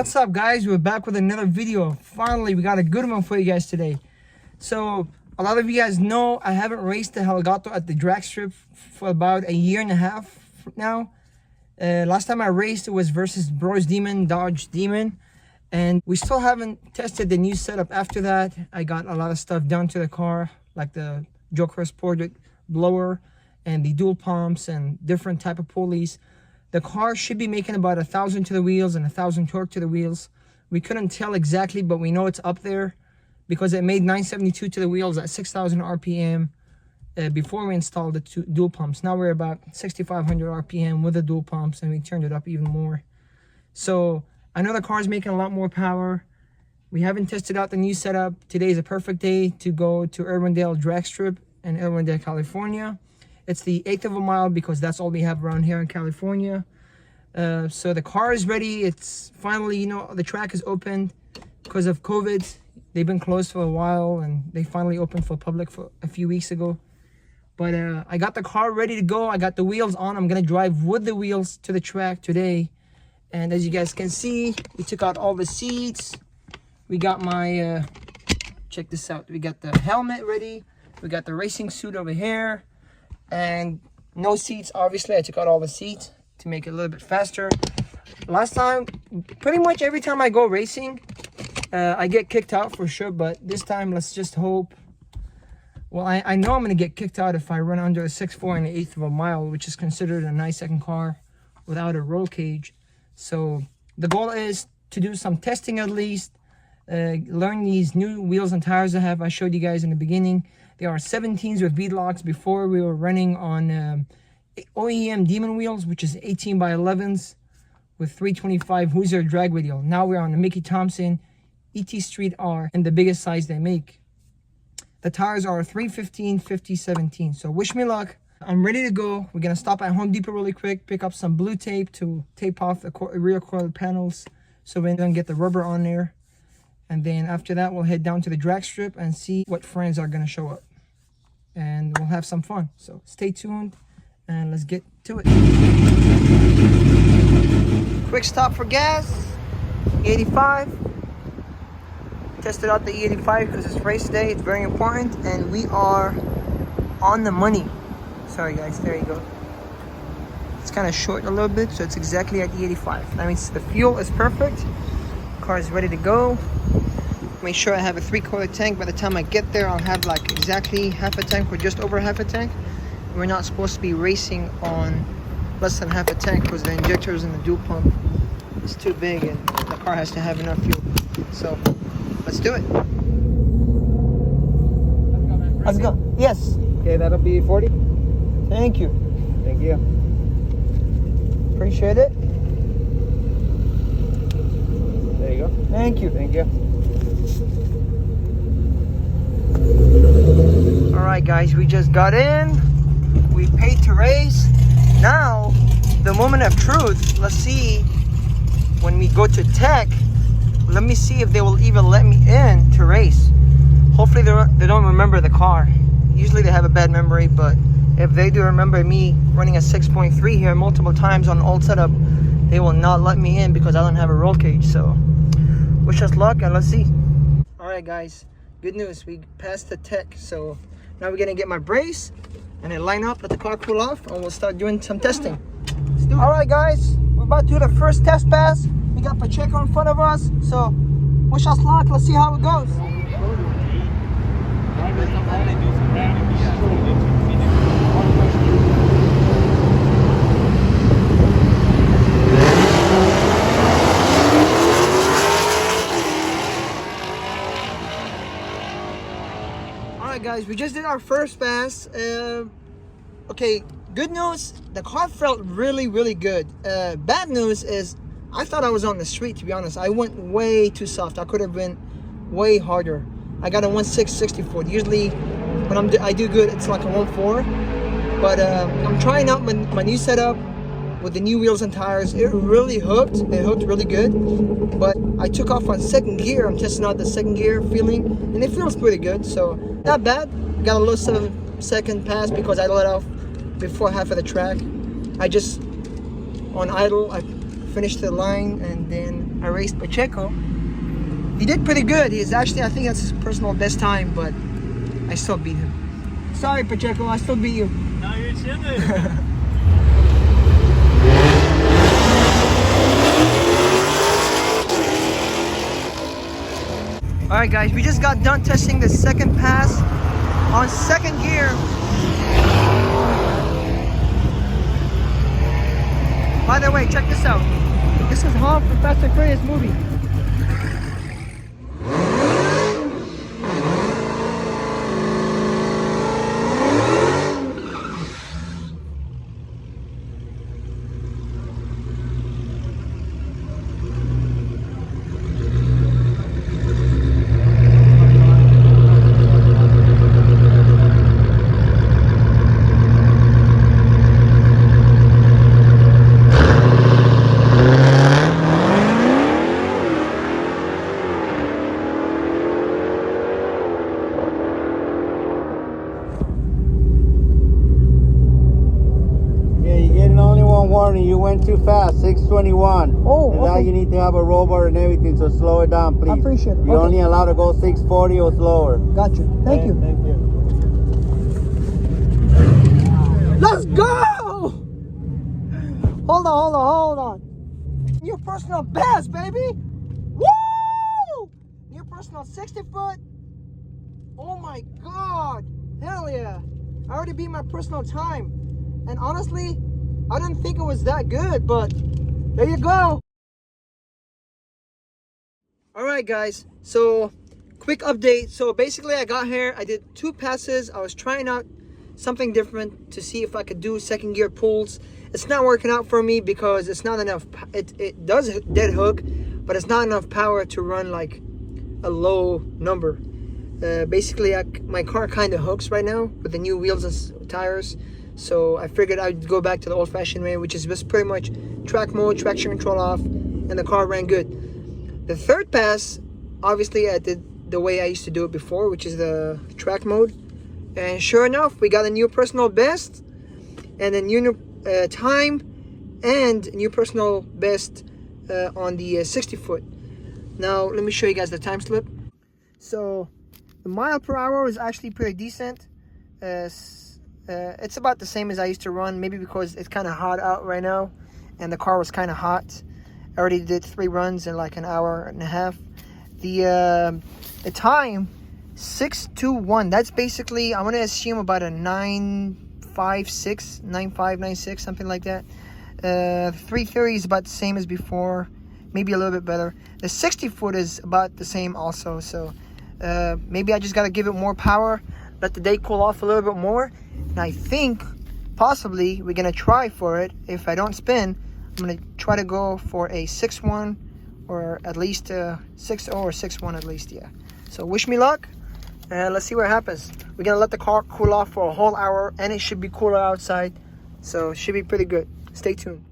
What's up, guys? We're back with another video. Finally, we got a good one for you guys today. So a lot of you guys know I haven't raced the Hellgato at the drag strip for about a year and a half now. Last time I raced it was versus Bros Demon, Dodge Demon, and we still haven't tested the new setup. After that, I got a lot of stuff done to the car, like the Joker Sport blower and the dual pumps and different type of pulleys. The car should be making about 1,000 to the wheels and 1,000 torque to the wheels. We couldn't tell exactly, but we know it's up there because it made 972 to the wheels at 6,000 RPM before we installed the dual pumps. Now we're about 6,500 RPM with the dual pumps, and we turned it up even more. So I know the car's making a lot more power. We haven't tested out the new setup. Today is a perfect day to go to Irwindale Drag Strip in Irwindale, California. It's the 1/8 of a mile because that's all we have around here in California. So the car is ready. It's finally, you know, the track is opened because of COVID. They've been closed for a while and they finally opened for public for a few weeks ago. But I got the car ready to go. I got the wheels on. I'm gonna drive with the wheels to the track today. And as you guys can see, we took out all the seats. We got my, check this out. We got the helmet ready. We got the racing suit over here. And no seats, obviously. I took out all the seats to make it a little bit faster. Last time, pretty much every time I go racing, I get kicked out for sure. But this time, let's just hope. Well, I know I'm going to get kicked out if I run under a 6.4 and 1/8 of a mile, which is considered a nice second car without a roll cage. So the goal is to do some testing at least, learn these new wheels and tires I have. I showed you guys in the beginning. They are 17s with bead locks. Before we were running on OEM Demon wheels, which is 18 by 11s with 325 Hoosier drag radial. Now we're on the Mickey Thompson ET Street R in the biggest size they make. The tires are 315 50/17. So wish me luck. I'm ready to go. We're gonna stop at Home Depot really quick, pick up some blue tape to tape off the rear coil panels so we don't get the rubber on there. And then after that, we'll head down to the drag strip and see what friends are gonna show up. And we'll have some fun. So stay tuned and let's get to it. Quick stop for gas, 85. Tested out the E85 because it's race day. It's very important. And we are on the money. Sorry guys, there you go. It's kind of short a little bit, so it's exactly at E85. That means the fuel is perfect. Car is ready to go. Make sure I have a 3/4 tank. By the time I get there, I'll have like exactly half a tank or just over half a tank. We're not supposed to be racing on less than half a tank because the injectors and the dual pump is too big and the car has to have enough fuel. So let's do it. Let's go. Yes. Okay, that'll be 40. Thank you. Thank you. Appreciate it. There you go. Thank you. Thank you. Alright guys, we just got in. We paid to race. Now, the moment of truth. Let's see when we go to tech. Let me see if they will even let me in to race. Hopefully they don't remember the car. Usually they have a bad memory, but if they do remember me running a 6.3 here multiple times on an old setup, they will not let me in because I don't have a roll cage. So wish us luck and let's see. Alright guys, good news, we passed the tech. So now we're gonna get my brace and then line up, let the car cool off, and we'll start doing some testing. Let's do it. Alright guys, we're about to do the first test pass. We got Pacheco in front of us, so wish us luck. Let's see how it goes. Alright guys, we just did our first pass. Okay, good news, the car felt really good. Bad news is I thought I was on the street, to be honest. I went way too soft. I could have been way harder. I got a 1.664. Usually when I do good, it's like a 1.4. But I'm trying out my new setup with the new wheels and tires. It really hooked. It hooked really good. But I took off on second gear. I'm testing out the second gear feeling, and it feels pretty good. So not bad. Got a low 7-second pass because I let off before half of the track. I just on idle, I finished the line, and then I raced Pacheco. He did pretty good. He's actually, I think that's his personal best time, but I still beat him. Sorry, Pacheco, I still beat you. No, you're chilling. Alright guys, we just got done testing the second pass on second gear. By the way, check this out. This is Han from Fast and Furious movie. Warning, you went too fast, 621. Oh, and now okay. you need to have a robot and everything, so slow it down, please. I appreciate it. You're Okay. only allowed to go 640 or slower. Got you. Thank you. Thank you. Let's go! Hold on. New personal best, baby! Woo! New personal 60 foot. Oh my God! Hell yeah! I already beat my personal time. And honestly, I didn't think it was that good, but there you go. Alright guys, so quick update. So basically I got here, I did 2 passes. I was trying out something different to see if I could do second gear pulls. It's not working out for me because it's not enough. It does dead hook, but it's not enough power to run like a low number. Basically my car kind of hooks right now with the new wheels and tires. So I figured I'd go back to the old-fashioned way, which is just pretty much track mode, traction control off, and the car ran good. The third pass, obviously I did the way I used to do it before, which is the track mode. And sure enough, we got a new personal best, and a new time, and new personal best on the 60 foot. Now, let me show you guys the time slip. So, the mile per hour is actually pretty decent. It's about the same as I used to run, maybe because it's kind of hot out right now and the car was kind of hot. I already did 3 runs in like an hour and a half. The time 6:21. That's basically, I'm gonna assume about a 9.56, 9.596, something like that. 330 is about the same as before, maybe a little bit better. The 60 foot is about the same also, so maybe I just gotta give it more power, let the day cool off a little bit more. And I think possibly we're gonna try for it. If I don't spin, I'm gonna try to go for a 6-1 or at least 6-0 or 6-1 at least, yeah. So wish me luck and let's see what happens. We're gonna let the car cool off for a whole hour and it should be cooler outside, so it should be pretty good. Stay tuned.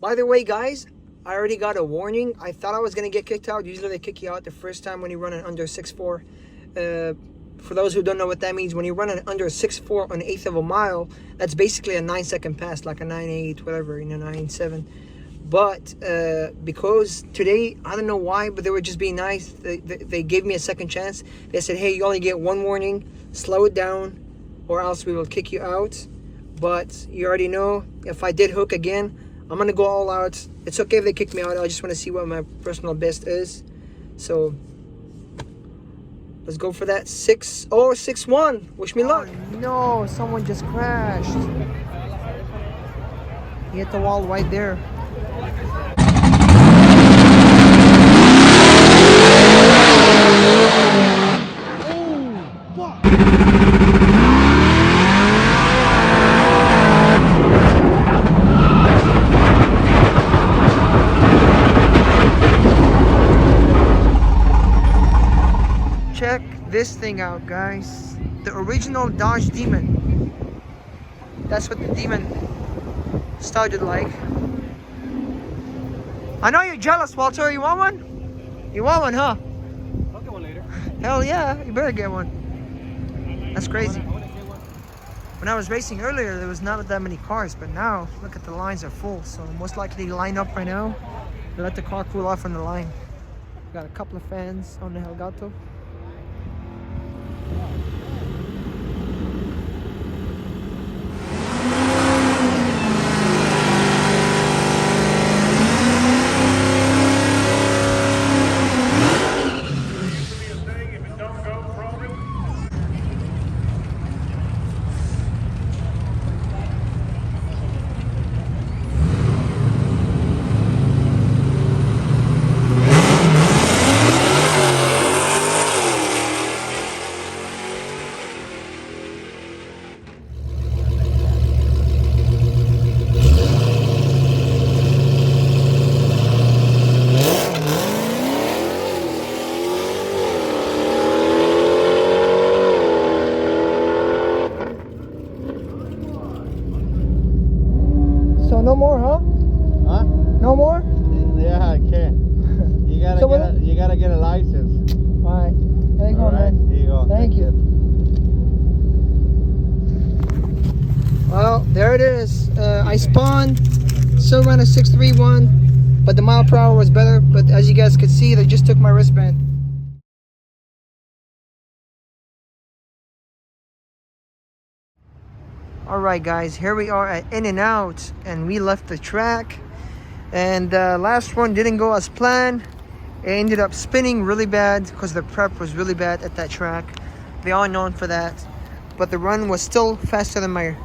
By the way, guys, I already got a warning. I thought I was going to get kicked out. Usually they kick you out the first time when you run an under 6.4. For those who don't know what that means, when you run an under 6.4 on 1/8 of a mile, that's basically a 9-second pass, like a 9.8, whatever, 9.7. But because today, I don't know why, but they were just being nice. They gave me a second chance. They said, hey, you only get 1 warning. Slow it down or else we will kick you out. But you already know, if I did hook again, I'm gonna go all out. It's okay if they kick me out. I just want to see what my personal best is. So let's go for that 6-0 or 6-1. Wish me luck. No, someone just crashed. He hit the wall right there. Check this thing out, guys. The original Dodge Demon. That's what the Demon started like. I know you're jealous, Walter. You want one? You want one, huh? I'll get one later. Hell yeah, you better get one. That's crazy. When I was racing earlier, there was not that many cars, but now, look at the lines are full. So most likely line up right now. They let the car cool off on the line. Got a couple of fans on the Hellgato. So no more, huh? Huh? No more? Yeah, I can. You gotta get a license. All right. There you go, All right, man. here you go. Thank you. Well, there it is. I spawned, still ran a 631, but the mile per hour was better. But as you guys could see, they just took my wristband. All right, guys, here we are at In-N-Out, and we left the track. And last one didn't go as planned. It ended up spinning really bad because the prep was really bad at that track. They are known for that. But the run was still faster than my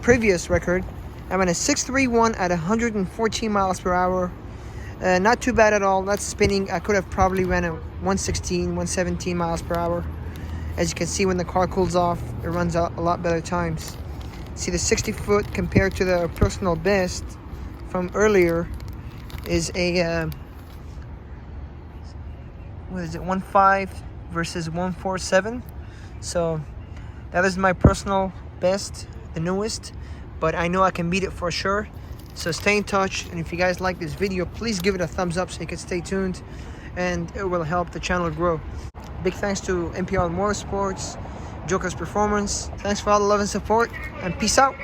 previous record. I ran a 631 at 114 miles per hour. Not too bad at all. That's spinning. I could have probably ran a 116, 117 miles per hour. As you can see, when the car cools off, it runs out a lot better times. See, the 60 foot compared to the personal best from earlier is a what is it, 1.5 versus 1.47. So that is my personal best, the newest, but I know I can beat it for sure. So stay in touch, and if you guys like this video, please give it a thumbs up so you can stay tuned, and it will help the channel grow. Big thanks to MPR Motorsports, Joker's Performance. Thanks for all the love and support, and peace out.